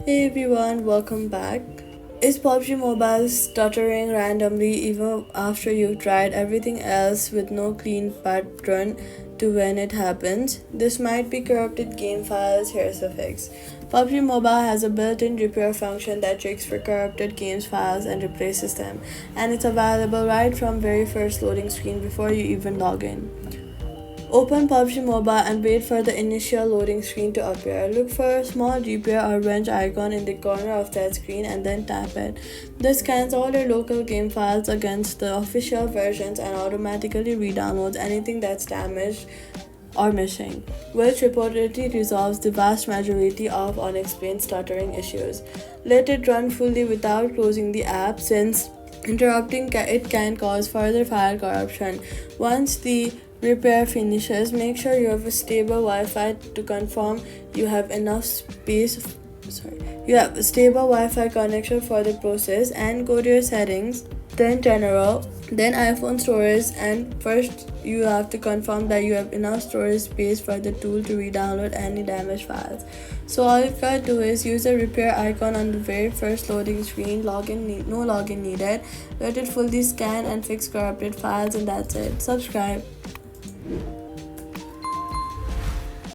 Hey everyone, welcome back. Is PUBG Mobile stuttering randomly even after you've tried everything else with no clean pattern to when it happens? This might be corrupted game files. Here's a fix. PUBG Mobile has a built-in repair function that checks for corrupted games files and replaces them, and it's available right from very first loading screen before you even log in. Open PUBG Mobile and wait for the initial loading screen to appear. Look for a small repair or wrench icon in the corner of that screen and then tap it. This scans all your local game files against the official versions and automatically re-downloads anything that's damaged or missing, which reportedly resolves the vast majority of unexplained stuttering issues. Let it run fully without closing the app since interrupting it can cause further file corruption. Once the repair finishes, make sure you have a stable Wi-Fi to confirm you have enough space. You have a stable Wi-Fi connection for the process, and go to your settings, then general, then iPhone storage, and first you have to confirm that you have enough storage space for the tool to re-download any damaged files. So all you gotta do is use the repair icon on the very first loading screen. No login needed. Let it fully scan and fix corrupted files, and that's it. Subscribe.